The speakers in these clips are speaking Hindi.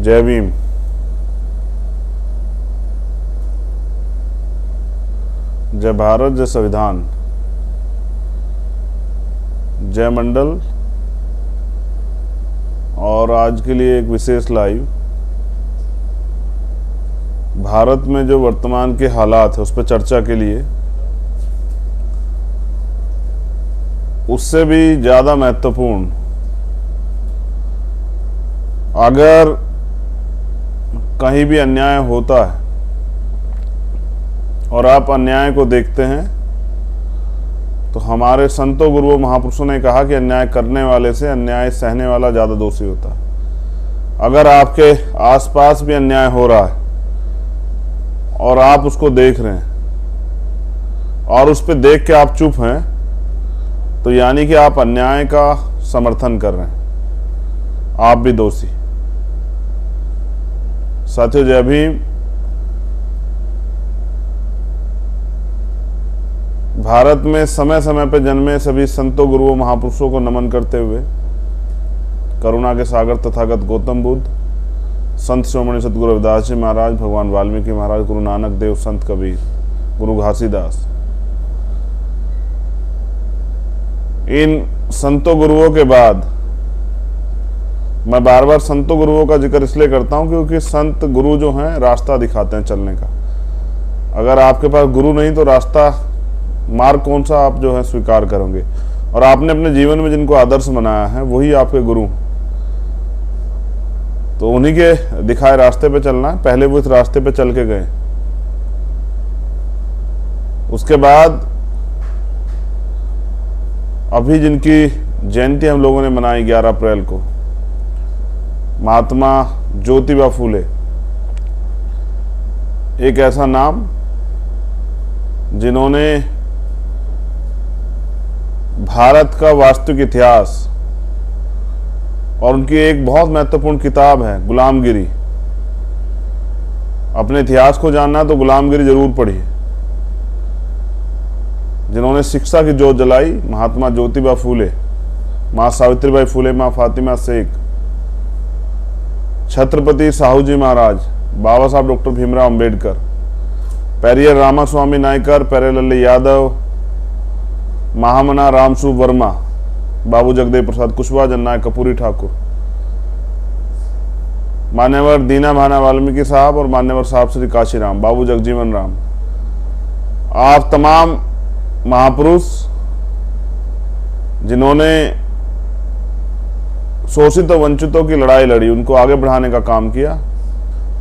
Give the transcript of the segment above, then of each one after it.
जय भीम। जय भारत, जय संविधान, जय मंडल। और आज के लिए एक विशेष लाइव, भारत में जो वर्तमान के हालात है उस पर चर्चा के लिए, उससे भी ज़्यादा महत्वपूर्ण, अगर कहीं भी अन्याय होता है और आप अन्याय को देखते हैं तो हमारे संतों गुरुओं महापुरुषों ने कहा कि अन्याय करने वाले से अन्याय सहने वाला ज़्यादा दोषी होता है। अगर आपके आसपास भी अन्याय हो रहा है और आप उसको देख रहे हैं और उस पर देख के आप चुप हैं, तो यानी कि आप अन्याय का समर्थन कर रहे हैं, आप भी दोषी। साथियों, जय भीम। भारत में समय समय पर जन्मे सभी संतों गुरुओं महापुरुषों को नमन करते हुए करुणा के सागर तथागत गौतम बुद्ध, संत शिरोमणि सतगुरु रविदास जी महाराज, भगवान वाल्मीकि महाराज, गुरु नानक देव, संत कबीर, गुरु घासीदास, इन संतों गुरुओं के बाद मैं बार बार संतों गुरुओं का जिक्र इसलिए करता हूं क्योंकि संत गुरु जो हैं रास्ता दिखाते हैं चलने का। अगर आपके पास गुरु नहीं तो रास्ता, मार्ग कौन सा आप जो है स्वीकार करोगे। और आपने अपने जीवन में जिनको आदर्श बनाया है वही आपके गुरु, तो उन्हीं के दिखाए रास्ते पे चलना है। पहले वो इस रास्ते पे चल के गए, उसके बाद अभी जिनकी जयंती हम लोगों ने मनाई 11 अप्रैल को, महात्मा ज्योतिबा फूले, एक ऐसा नाम जिन्होंने भारत का वास्तविक इतिहास, और उनकी एक बहुत महत्वपूर्ण किताब है गुलामगिरी। अपने इतिहास को जानना है तो गुलामगिरी जरूर पढ़िए। जिन्होंने शिक्षा की जोत जलाई, महात्मा ज्योतिबा फूले, मां सावित्रीबाई फूले, मां फातिमा शेख, छत्रपति साहू जी महाराज, बाबा साहब डॉक्टर भीमराव अंबेडकर, पेरियर रामास्वामी नायकर, पेरेलल्ली यादव, महामना रामसू वर्मा, बाबू जगदेव प्रसाद कुशवाहा, जननायक कपूरी ठाकुर, मान्यवर दीना भाना वाल्मीकि साहब और मान्यवर साहब श्री काशीराम, बाबू जगजीवन राम। आप तमाम महापुरुष जिन्होंने शोषित और वंचितों की लड़ाई लड़ी, उनको आगे बढ़ाने का काम किया,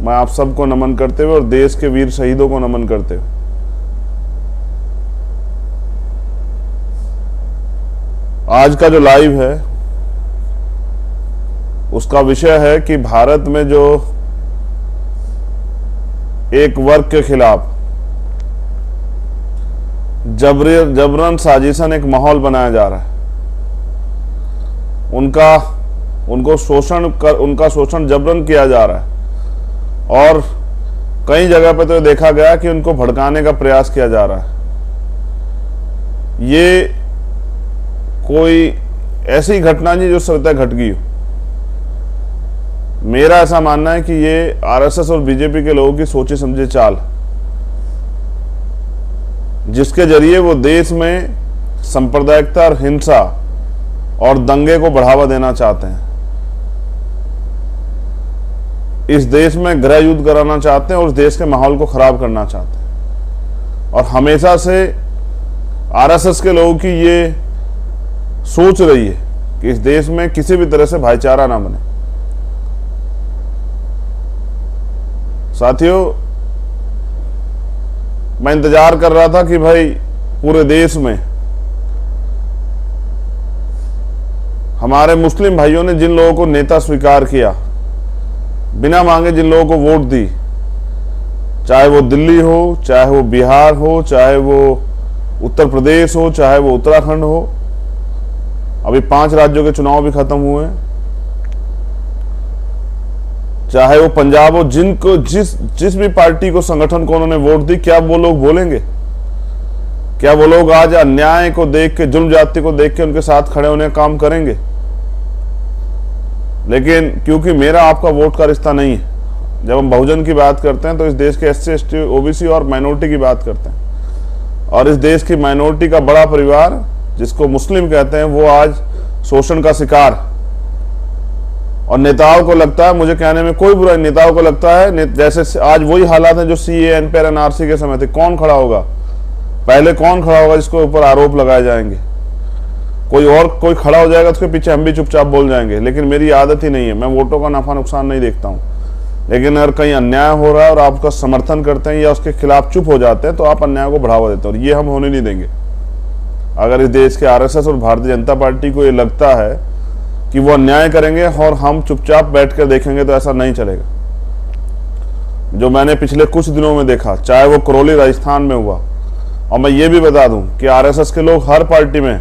मैं आप सबको नमन करते हुए और देश के वीर शहीदों को नमन करते हुए आज का जो लाइव है उसका विषय है कि भारत में जो एक वर्ग के खिलाफ जबरन साजिशन एक माहौल बनाया जा रहा है, उनका शोषण जबरन किया जा रहा है और कई जगह पे तो देखा गया कि उनको भड़काने का प्रयास किया जा रहा है। ये कोई ऐसी घटना नहीं जो स्वतः घट गई हो। मेरा ऐसा मानना है कि ये आरएसएस और बीजेपी के लोगों की सोची समझी चाल, जिसके जरिए वो देश में सांप्रदायिकता और हिंसा और दंगे को बढ़ावा देना चाहते हैं, इस देश में गृह युद्ध कराना चाहते हैं और उस देश के माहौल को खराब करना चाहते हैं। और हमेशा से आरएसएस के लोगों की ये सोच रही है कि इस देश में किसी भी तरह से भाईचारा ना बने। साथियों, मैं इंतजार कर रहा था कि भाई पूरे देश में हमारे मुस्लिम भाइयों ने जिन लोगों को नेता स्वीकार किया, बिना मांगे जिन लोगों को वोट दी, चाहे वो दिल्ली हो, चाहे वो बिहार हो, चाहे वो उत्तर प्रदेश हो, चाहे वो उत्तराखंड हो, अभी 5 राज्यों के चुनाव भी खत्म हुए हैं, चाहे वो पंजाब हो, जिनको जिस भी पार्टी को, संगठन को उन्होंने वोट दी, क्या वो लोग बोलेंगे? क्या वो लोग आज अन्याय को देख के, जुल्म जाति को देख के उनके साथ खड़े होने का काम करेंगे? लेकिन क्योंकि मेरा आपका वोट का रिश्ता नहीं है, जब हम बहुजन की बात करते हैं तो इस देश के SC ST OBC और माइनॉरिटी की बात करते हैं, और इस देश की माइनॉरिटी का बड़ा परिवार जिसको मुस्लिम कहते हैं वो आज शोषण का शिकार। और नेताओं को लगता है, मुझे कहने में कोई बुराई, नेताओं को लगता है जैसे आज वही हालात है जो CAA NPR NRC के समय थे। कौन खड़ा होगा पहले, कौन खड़ा होगा जिसके ऊपर आरोप लगाए जाएंगे? कोई खड़ा हो जाएगा तो उसके पीछे हम भी चुपचाप बोल जाएंगे। लेकिन मेरी आदत ही नहीं है, मैं वोटों का नफा नुकसान नहीं देखता हूं। लेकिन अगर कहीं अन्याय हो रहा है और आप उसका समर्थन करते हैं या उसके खिलाफ चुप हो जाते हैं तो आप अन्याय को बढ़ावा देते हैं, और ये हम होने नहीं देंगे। अगर इस देश के RSS और भारतीय जनता पार्टी को ये लगता है कि वो अन्याय करेंगे और हम चुपचाप बैठकर देखेंगे तो ऐसा नहीं चलेगा। जो मैंने पिछले कुछ दिनों में देखा, चाहे वो करौली राजस्थान में हुआ, और मैं ये भी बता दूं कि RSS के लोग हर पार्टी में,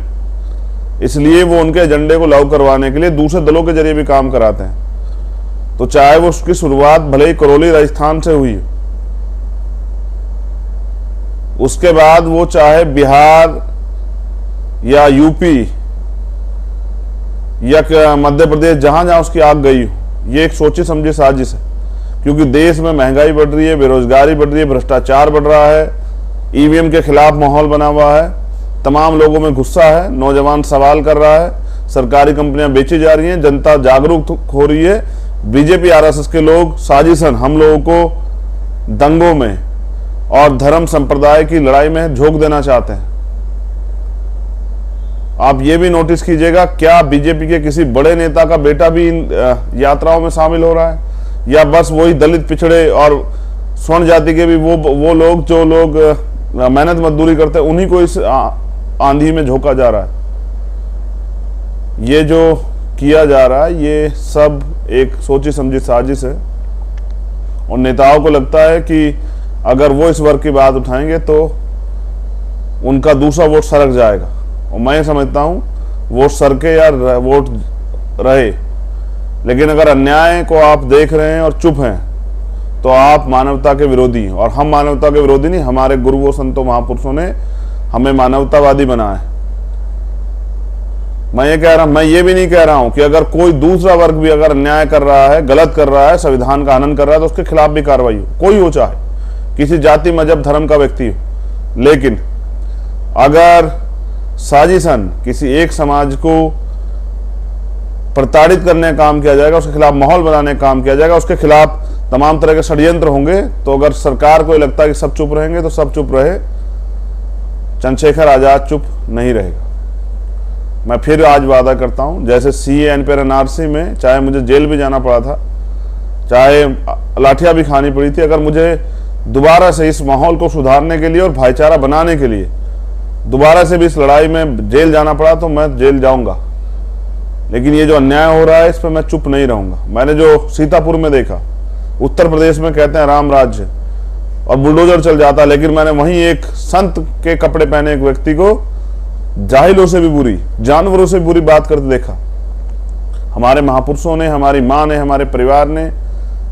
इसलिए वो उनके एजेंडे को लागू करवाने के लिए दूसरे दलों के जरिए भी काम कराते हैं। तो चाहे वो उसकी शुरुआत भले ही करौली राजस्थान से हुई, उसके बाद वो चाहे बिहार या यूपी या मध्य प्रदेश, जहां जहां उसकी आग गई हो, ये एक सोची समझी साजिश है। क्योंकि देश में महंगाई बढ़ रही है, बेरोजगारी बढ़ रही है, भ्रष्टाचार बढ़ रहा है, EVM के खिलाफ माहौल बना हुआ है, तमाम लोगों में गुस्सा है, नौजवान सवाल कर रहा है, सरकारी कंपनियां बेची जा रही हैं, जनता जागरूक हो रही है। बीजेपी RSS के लोग साजिशन हम लोगों को दंगों में और धर्म संप्रदाय की लड़ाई में झोंक देना चाहते हैं। आप ये भी नोटिस कीजिएगा, क्या बीजेपी के किसी बड़े नेता का बेटा भी इन यात्राओं में शामिल हो रहा है, या बस वही दलित, पिछड़े और स्वर्ण जाति के भी वो लोग जो लोग मेहनत मजदूरी करते हैं, उन्हीं को इस आंधी में झोंका जा रहा है? ये जो किया जा रहा है ये सब एक सोची समझी साजिश है, और नेताओं को लगता है कि अगर वो इस वर्ग की बात उठाएंगे तो उनका दूसरा वोट सरक जाएगा। और मैं समझता हूं वोट सरके या वोट रहे, लेकिन अगर अन्याय को आप देख रहे हैं और चुप हैं तो आप मानवता के विरोधी हैं। और हम मानवता के विरोधी नहीं, हमारे गुरुओं संतों महापुरुषों ने हमें मानवतावादी बनाया है। मैं ये भी नहीं कह रहा हूं कि अगर कोई दूसरा वर्ग भी अगर अन्याय कर रहा है, गलत कर रहा है, संविधान का हनन कर रहा है, तो उसके खिलाफ भी कार्रवाई हो, कोई हो, चाहे किसी जाति, मजहब, धर्म का व्यक्ति हो। लेकिन अगर साजिशन किसी एक समाज को प्रताड़ित करने का काम किया जाएगा, उसके खिलाफ माहौल बनाने का काम किया जाएगा, उसके खिलाफ तमाम तरह के षड्यंत्र होंगे, तो अगर सरकार को लगता है कि सब चुप रहेंगे तो सब चुप रहे, चंद्रशेखर आजाद चुप नहीं रहेगा। मैं फिर आज वादा करता हूं, जैसे CAA NPR NRC में चाहे मुझे जेल भी जाना पड़ा था, चाहे लाठियां भी खानी पड़ी थी, अगर मुझे दोबारा से इस माहौल को सुधारने के लिए और भाईचारा बनाने के लिए दोबारा से भी इस लड़ाई में जेल जाना पड़ा तो मैं जेल जाऊंगा। लेकिन ये जो अन्याय हो रहा है इस पर मैं चुप नहीं रहूंगा। मैंने जो सीतापुर में देखा, उत्तर प्रदेश में कहते हैं राम राज्य और बुलडोजर चल जाता, लेकिन मैंने वहीं एक संत के कपड़े पहने एक व्यक्ति को जाहिलों से भी बुरी, जानवरों से बुरी बात करते देखा। हमारे महापुरुषों ने, हमारी माँ ने, हमारे परिवार ने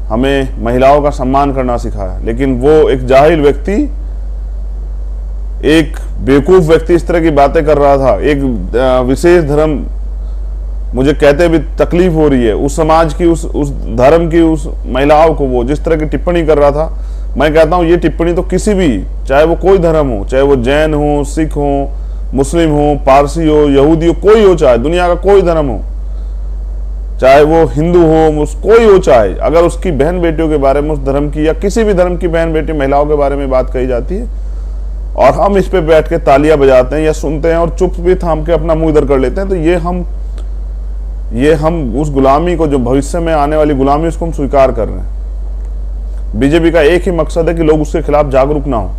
हमें महिलाओं का सम्मान करना सिखाया, लेकिन वो एक जाहिल व्यक्ति, एक बेवकूफ व्यक्ति इस तरह की बातें कर रहा था। एक विशेष धर्म, मुझे कहते भी तकलीफ हो रही है, उस समाज की, उस धर्म की, उस महिलाओं को वो जिस तरह की टिप्पणी कर रहा था। मैं कहता हूं ये टिप्पणी तो किसी भी, चाहे वो कोई धर्म हो, चाहे वो जैन हो, सिख हो, मुस्लिम हो, पारसी हो, यहूदी हो, कोई हो, चाहे दुनिया का कोई धर्म हो, चाहे वो हिंदू हो, कोई हो, चाहे अगर उसकी बहन बेटियों के बारे में, उस धर्म की या किसी भी धर्म की बहन बेटी महिलाओं के बारे में बात कही जाती है और हम इस पे बैठ के तालियां बजाते हैं या सुनते हैं और चुप भी थाम के अपना मुंह इधर कर लेते हैं, तो ये हम उस गुलामी को, जो भविष्य में आने वाली गुलामी, उसको हम स्वीकार कर रहे हैं। बीजेपी का एक ही मकसद है कि लोग उसके खिलाफ जागरूक ना हो।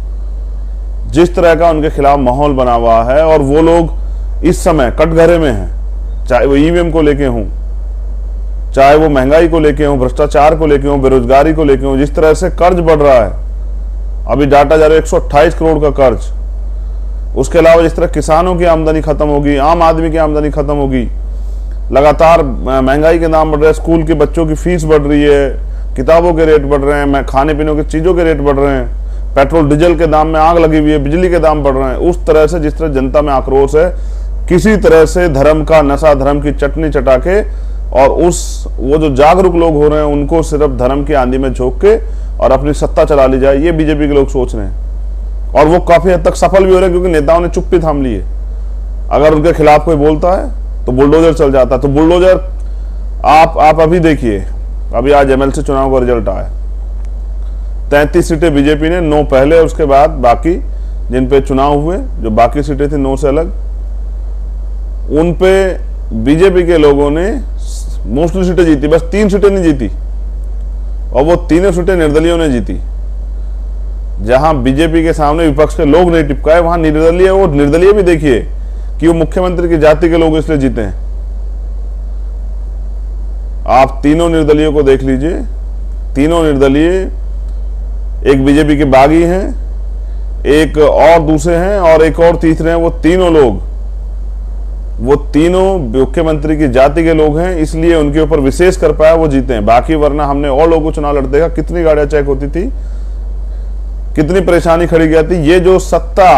जिस तरह का उनके खिलाफ माहौल बना हुआ है और वो लोग इस समय कटघरे में हैं, चाहे वो EVM को लेके हों, चाहे वो महंगाई को लेके हों, भ्रष्टाचार को लेके हों, बेरोजगारी को लेके हों, जिस तरह से कर्ज बढ़ रहा है, अभी डाटा जा रहा है 128 करोड़ का कर्ज। उसके अलावा जिस तरह किसानों की आमदनी खत्म होगी, आम आदमी की आमदनी खत्म होगी, लगातार महंगाई के दाम बढ़ रहे हैं, स्कूल के बच्चों की फीस बढ़ रही है, किताबों के रेट बढ़ रहे हैं, खाने पीने की चीजों के रेट बढ़ रहे हैं, पेट्रोल डीजल के दाम में आग लगी हुई है, बिजली के दाम बढ़ रहे हैं। उस तरह से जिस तरह जनता में आक्रोश है, किसी तरह से धर्म का नशा, धर्म की चटनी चटा के और वो जो जागरूक लोग हो रहे हैं उनको सिर्फ धर्म की आंधी में झोंक के और अपनी सत्ता चला ली जाए, ये बीजेपी के लोग सोच रहे हैं। और वो काफी हद तक सफल भी हो रहे हैं, क्योंकि नेताओं ने चुप्पी थाम ली है। अगर उनके खिलाफ कोई बोलता है तो बुलडोजर चल जाता है। तो बुलडोजर आप अभी देखिए, अभी आज एमएलसी चुनाव का रिजल्ट आया, 33 सीटें बीजेपी ने, 9 पहले, उसके बाद बाकी जिन पे चुनाव हुए, जो बाकी सीटें थी 9 से अलग, उन पे बीजेपी के लोगों ने मोस्टली सीटें जीती। बस 3 सीटें नहीं जीती, और वो तीनों सीटें निर्दलियों ने जीती। जहां बीजेपी के सामने विपक्ष के लोग नहीं टिपकाए, वहां निर्दलीय, वो निर्दलीय भी देखिए कि वो मुख्यमंत्री की जाति के लोग इसलिए जीते हैं। आप तीनों निर्दलियों को देख लीजिए, तीनों निर्दलीय, एक बीजेपी के बागी हैं, एक और दूसरे हैं, और एक और तीसरे हैं। वो तीनों लोग, वो तीनों मुख्यमंत्री की जाति के लोग हैं, इसलिए उनके ऊपर विशेष कर पाया, वो जीते हैं। बाकी वरना हमने और लोगों को चुनाव लड़ते देखा, कितनी गाड़ियां चेक होती थी, कितनी परेशानी खड़ी गई थी। ये जो सत्ता,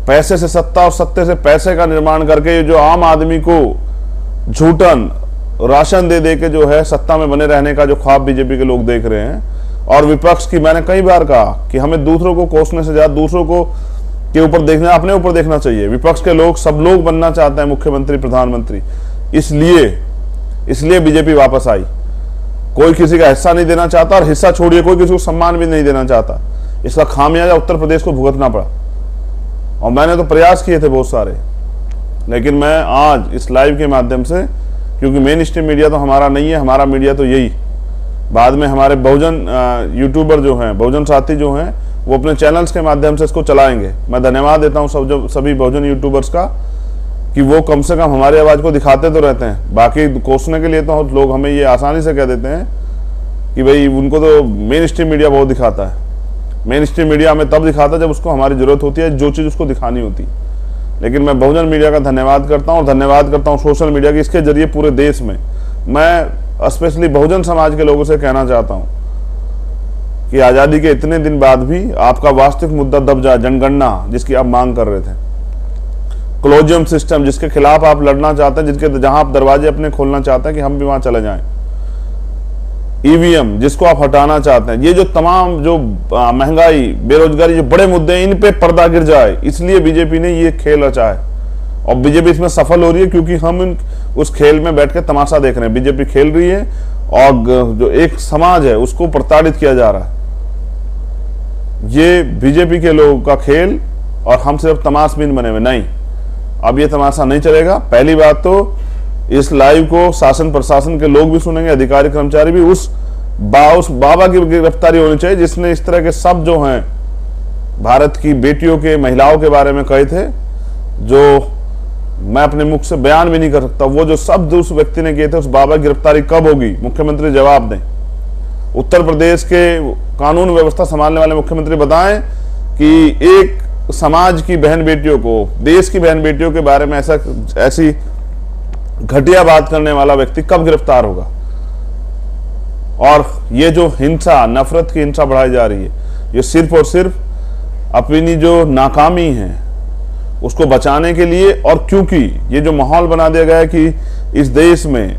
पैसे से सत्ता और सत्ते से पैसे का निर्माण करके, ये जो आम आदमी को झूठन राशन दे दे के जो है सत्ता में बने रहने का जो ख्वाब बीजेपी के लोग देख रहे हैं, और विपक्ष की, मैंने कई बार कहा कि हमें दूसरों को कोसने से ज्यादा दूसरों को के ऊपर देखना, अपने ऊपर देखना चाहिए। विपक्ष के लोग, सब लोग बनना चाहते हैं मुख्यमंत्री, प्रधानमंत्री, इसलिए बीजेपी वापस आई। कोई किसी का हिस्सा नहीं देना चाहता, और हिस्सा छोड़िए कोई किसी को सम्मान भी नहीं देना चाहता। इसका खामियाजा उत्तर प्रदेश को भुगतना पड़ा, और मैंने तो प्रयास किए थे बहुत सारे, लेकिन मैं आज इस लाइव के माध्यम से, क्योंकि मेन स्ट्रीम मीडिया तो हमारा नहीं है, हमारा मीडिया तो यही, बाद में हमारे बहुजन यूट्यूबर जो हैं, बहुजन साथी जो हैं, वो अपने चैनल्स के माध्यम से इसको चलाएंगे। मैं धन्यवाद देता हूं सभी बहुजन यूट्यूबर्स का, कि वो कम से कम हमारी आवाज को दिखाते तो रहते हैं। बाकी कोसने के लिए तो लोग हमें ये आसानी से कह देते हैं कि भाई उनको तो मेन स्ट्रीम मीडिया बहुत दिखाता है। मेन स्ट्रीम मीडिया हमें तब दिखाता है जब उसको हमारी जरूरत होती है, जो चीज उसको दिखानी होती है। लेकिन मैं बहुजन मीडिया का धन्यवाद करता हूं, और धन्यवाद करता हूं सोशल मीडिया की। इसके जरिए पूरे देश में, मैं स्पेशली बहुजन समाज के लोगों से कहना चाहता हूं कि आजादी के इतने दिन बाद भी आपका वास्तविक मुद्दा दब जाए, जनगणना जिसकी आप मांग कर रहे थे, क्लोजियम सिस्टम जिसके खिलाफ आप लड़ना चाहते हैं, जिसके जहां आप दरवाजे अपने खोलना चाहते हैं कि हम भी वहां चले जाएं, ईवीएम जिसको आप हटाना चाहते हैं, ये जो तमाम जो महंगाई, बेरोजगारी, जो बड़े मुद्दे हैं, इन पे पर्दा गिर जाए, इसलिए बीजेपी ने ये खेल रचा है। और बीजेपी इसमें सफल हो रही है, क्योंकि हम उस खेल में बैठ के तमाशा देख रहे हैं। बीजेपी खेल रही है, और जो एक समाज है उसको प्रताड़ित किया जा रहा है। ये बीजेपी के लोगों का खेल, और हम सिर्फ तमाशबीन बने हुए नहीं। अब ये तमाशा नहीं चलेगा। पहली बात तो इस लाइव को शासन प्रशासन के लोग भी सुनेंगे, अधिकारी कर्मचारी भी। उस बाबा की गिरफ्तारी होनी चाहिए जिसने इस तरह के शब्द जो हैं भारत की बेटियों के, महिलाओं के बारे में कहे थे, जो मैं अपने मुख से बयान भी नहीं कर सकता। वो जो शब्द उस व्यक्ति ने किए थे, उस बाबा की गिरफ्तारी कब होगी, मुख्यमंत्री जवाब दें। उत्तर प्रदेश के कानून व्यवस्था संभालने वाले मुख्यमंत्री बताएं कि एक समाज की बहन बेटियों को, देश की बहन बेटियों के बारे में ऐसी घटिया बात करने वाला व्यक्ति कब गिरफ्तार होगा। और ये जो हिंसा, नफरत की हिंसा बढ़ाई जा रही है, ये सिर्फ और सिर्फ अपनी जो नाकामी है उसको बचाने के लिए, और क्योंकि ये जो माहौल बना दिया गया है कि इस देश में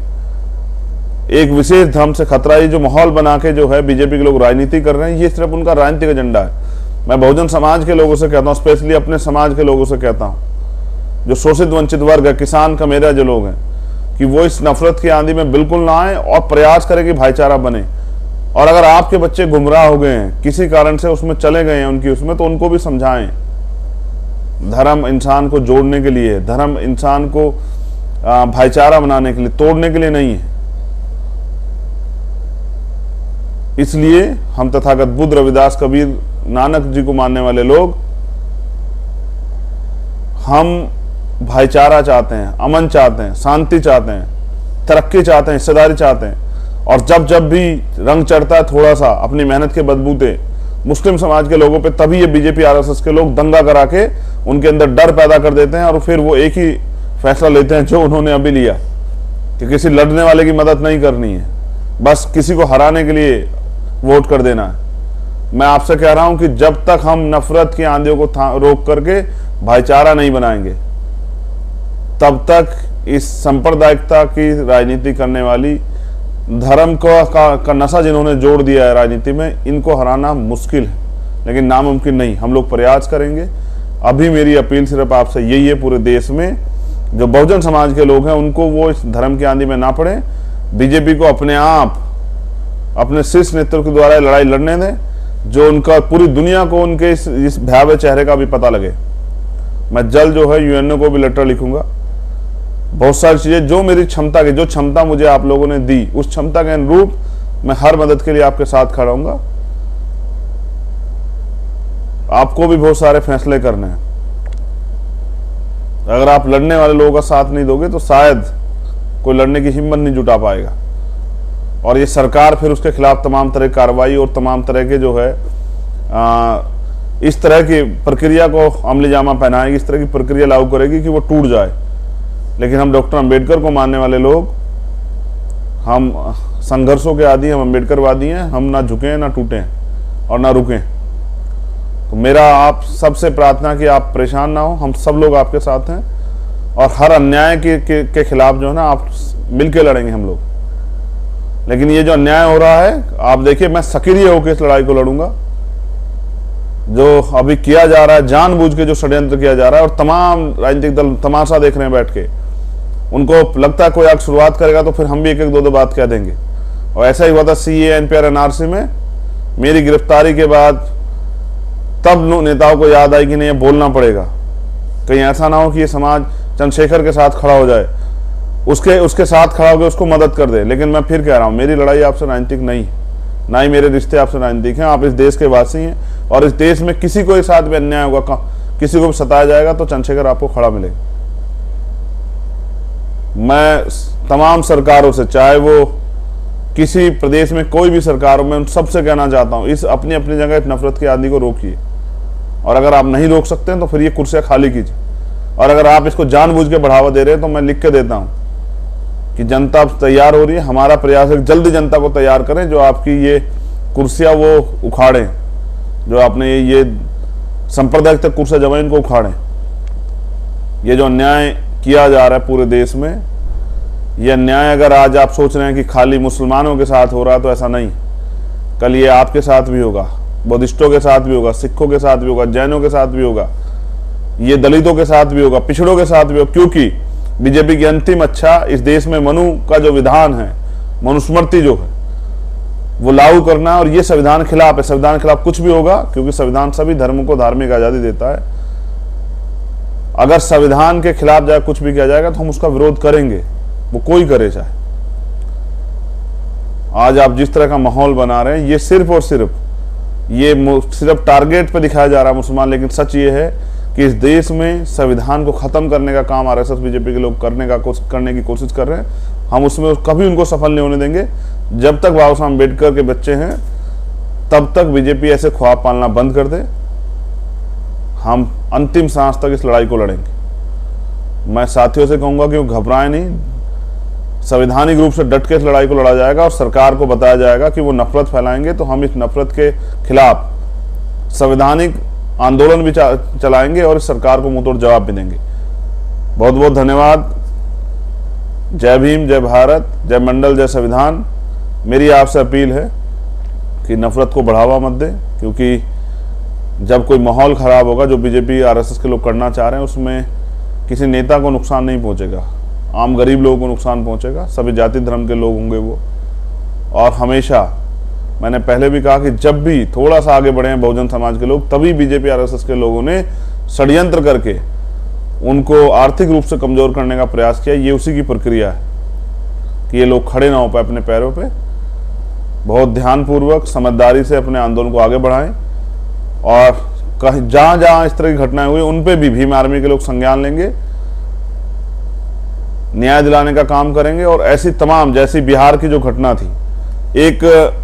एक विशेष धर्म से खतरा, ये जो माहौल बना के जो है बीजेपी के लोग राजनीति कर रहे हैं, ये सिर्फ उनका राजनीतिक एजेंडा है। मैं बहुजन समाज के लोगों से कहता हूं, स्पेशली अपने समाज के लोगों से कहता हूं, जो शोषित वंचित वर्ग है, किसान का मेरा जो लोग हैं, कि वो इस नफरत की आंधी में बिल्कुल ना आए, और प्रयास करें कि भाईचारा बने। और अगर आपके बच्चे गुमराह हो गए हैं, किसी कारण से उसमें चले गए हैं उनकी उसमें, तो उनको भी समझाएं। धर्म इंसान को जोड़ने के लिए, धर्म इंसान को भाईचारा बनाने के लिए, तोड़ने के लिए नहीं है। इसलिए हम तथागत बुद्ध, रविदास, कबीर, नानक जी को मानने वाले लोग, हम भाईचारा चाहते हैं, अमन चाहते हैं, शांति चाहते हैं, तरक्की चाहते हैं, हिस्सेदारी चाहते हैं। और जब भी रंग चढ़ता है थोड़ा सा अपनी मेहनत के बदबूते मुस्लिम समाज के लोगों पे, तभी ये बीजेपी आरएसएस के लोग दंगा करा के उनके अंदर डर पैदा कर देते हैं, और फिर वो एक ही फैसला लेते हैं जो उन्होंने अभी लिया कि किसी लड़ने वाले की मदद नहीं करनी है, बस किसी को हराने के लिए वोट कर देना है। मैं आपसे कह रहा हूं कि जब तक हम नफरत की आंधियों को रोक करके भाईचारा नहीं बनाएंगे, तब तक इस सांप्रदायिकता की राजनीति करने वाली, धर्म का नशा जिन्होंने जोड़ दिया है राजनीति में, इनको हराना मुश्किल है लेकिन नामुमकिन नहीं। हम लोग प्रयास करेंगे। अभी मेरी अपील सिर्फ आपसे यही है, पूरे देश में जो बहुजन समाज के लोग हैं उनको वो इस धर्म की आंधी में ना पड़े। बीजेपी को अपने आप अपने शीर्ष नेतृत्व के द्वारा लड़ाई लड़ने दें, जो उनका पूरी दुनिया को उनके इस भयावह चेहरे का भी पता लगे। मैं जल्द जो है यूएनओ को भी लेटर लिखूंगा। बहुत सारी चीजें जो मेरी क्षमता की, जो क्षमता मुझे आप लोगों ने दी, उस क्षमता के अनुरूप मैं हर मदद के लिए आपके साथ खड़ा हूंगा। आपको भी बहुत सारे फैसले करने हैं। अगर आप लड़ने वाले लोगों का साथ नहीं दोगे तो शायद कोई लड़ने की हिम्मत नहीं जुटा पाएगा, और ये सरकार फिर उसके खिलाफ तमाम तरह की कार्रवाई और तमाम तरह के जो है इस तरह की प्रक्रिया को अमली जामा पहनाएगी, इस तरह की प्रक्रिया लागू करेगी कि वो टूट जाए। लेकिन हम डॉक्टर अंबेडकर को मानने वाले लोग, हम संघर्षों के आदि, हम अंबेडकरवादी हैं। हम ना झुकें ना टूटें और ना रुकें। तो मेरा आप सबसे प्रार्थना कि आप परेशान ना हो, हम सब लोग आपके साथ हैं और हर अन्याय के खिलाफ जो है ना आप मिलके लड़ेंगे हम लोग। लेकिन ये जो अन्याय हो रहा है, आप देखिए, मैं सक्रिय होकर इस लड़ाई को लड़ूंगा। जो अभी किया जा रहा है, जानबूझ के जो षड्यंत्र किया जा रहा है, और तमाम राजनीतिक दल तमाशा देख रहे हैं बैठ के, उनको लगता है कोई आग शुरुआत करेगा तो फिर हम भी एक एक दो दो बात कह देंगे। और ऐसा ही हुआ था CAA NPR NRC में। मेरी गिरफ्तारी के बाद तब नेताओं को याद आई कि नहीं, ये बोलना पड़ेगा, कहीं ऐसा ना हो कि ये समाज चंद्रशेखर के साथ खड़ा हो जाए, उसके साथ खड़ा होकर उसको मदद कर दे। लेकिन मैं फिर कह रहा हूं, मेरी लड़ाई आपसे राजनीतिक नहीं, ना ही मेरे रिश्ते आपसे राजनीतिक हैं। आप इस देश के वासी हैं और इस देश में किसी को साथ भी अन्याय होगा, किसी को भी सताया जाएगा तो चंद्रशेखर आपको खड़ा मिलेगा। मैं तमाम सरकारों से, चाहे वो किसी प्रदेश में कोई भी सरकार हो, मैं उन सबसे कहना चाहता हूं, इस अपनी अपनी जगह इस नफरत की आंधी को रोकिए। और अगर आप नहीं रोक सकते हैं तो फिर ये कुर्सियां खाली कीजिए। और अगर आप इसको जानबूझ के बढ़ावा दे रहे हैं तो मैं लिख के देता हूं कि जनता अब तैयार हो रही है। हमारा प्रयास है जल्दी जनता को तैयार करें, जो आपकी ये कुर्सियां वो उखाड़ें, जो आपने ये सांप्रदायिक तक कुर्सियां जमा, इनको उखाड़ें। ये जो अन्याय किया जा रहा है पूरे देश में, ये अन्याय अगर आज आप सोच रहे हैं कि खाली मुसलमानों के साथ हो रहा है, तो ऐसा नहीं। कल ये आपके साथ भी होगा, बुद्धिस्टों के साथ भी होगा, सिखों के साथ भी होगा, जैनों के साथ भी होगा, ये दलितों के साथ भी होगा, पिछड़ों के साथ भी होगा। क्योंकि बीजेपी की अंतिम अच्छा इस देश में मनु का जो विधान है, मनुस्मृति जो है, वो लागू करना है। और ये संविधान खिलाफ है। संविधान खिलाफ कुछ भी होगा, क्योंकि संविधान सभी धर्मों को धार्मिक आजादी देता है। अगर संविधान के खिलाफ जाए कुछ भी किया जाएगा तो हम उसका विरोध करेंगे, वो कोई करे चाहे। आज आप जिस तरह का माहौल बना रहे हैं, ये सिर्फ और सिर्फ टारगेट पे दिखाया जा रहा है मुसलमान। लेकिन सच ये है कि इस देश में संविधान को खत्म करने का काम RSS बीजेपी के लोग करने की कोशिश कर रहे हैं। हम उसमें कभी उनको सफल नहीं होने देंगे। जब तक बाबा साहब अम्बेडकर के बच्चे हैं तब तक बीजेपी ऐसे ख्वाब पालना बंद कर दे। हम अंतिम सांस तक इस लड़ाई को लड़ेंगे। मैं साथियों से कहूंगा कि वो घबराएं नहीं, संवैधानिक रूप से डट के इस लड़ाई को लड़ा जाएगा और सरकार को बताया जाएगा कि वो नफरत फैलाएंगे तो हम इस नफरत के खिलाफ संवैधानिक आंदोलन भी चलाएंगे और इस सरकार को मुंहतोड़ जवाब भी देंगे। बहुत बहुत धन्यवाद। जय भीम, जय भारत, जय मंडल, जय संविधान। मेरी आपसे अपील है कि नफरत को बढ़ावा मत दें, क्योंकि जब कोई माहौल खराब होगा, जो बीजेपी RSS के लोग करना चाह रहे हैं, उसमें किसी नेता को नुकसान नहीं पहुंचेगा, आम गरीब लोगों को नुकसान पहुंचेगा। सभी जाति धर्म के लोग होंगे वो। और हमेशा मैंने पहले भी कहा कि जब भी थोड़ा सा आगे बढ़े हैं बहुजन समाज के लोग, तभी बीजेपी RSS के लोगों ने षड्यंत्र करके उनको आर्थिक रूप से कमजोर करने का प्रयास किया। ये उसी की प्रक्रिया है कि ये लोग खड़े ना हो पाए अपने पैरों पे। बहुत ध्यानपूर्वक, समझदारी से अपने आंदोलन को आगे बढ़ाएं और कहीं जहां जहां इस तरह की घटनाएं हुई उन पे भी भीम आर्मी के लोग संज्ञान लेंगे, न्याय दिलाने का काम करेंगे। और ऐसी तमाम, जैसी बिहार की जो घटना थी, एक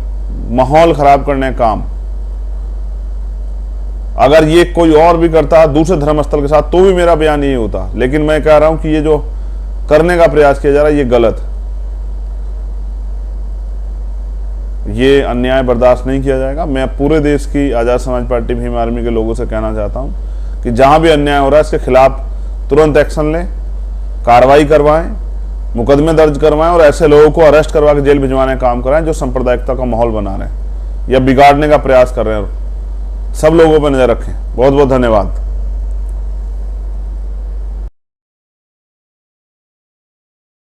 माहौल खराब करने का काम, अगर ये कोई और भी करता दूसरे धर्मस्थल के साथ तो भी मेरा बयान यही होता। लेकिन मैं कह रहा हूं कि ये जो करने का प्रयास किया जा रहा है ये गलत है। ये अन्याय बर्दाश्त नहीं किया जाएगा। मैं पूरे देश की आजाद समाज पार्टी भीम आर्मी के लोगों से कहना चाहता हूं कि जहां भी अन्याय हो रहा है इसके खिलाफ तुरंत एक्शन लें, कार्रवाई करवाएं मुकदमे दर्ज करवाएं और ऐसे लोगों को अरेस्ट करवा के जेल भिजवाने का काम कराएं जो सांप्रदायिकता का माहौल बना रहे हैं या बिगाड़ने का प्रयास कर रहे हैं। सब लोगों पर नजर रखें। बहुत बहुत धन्यवाद।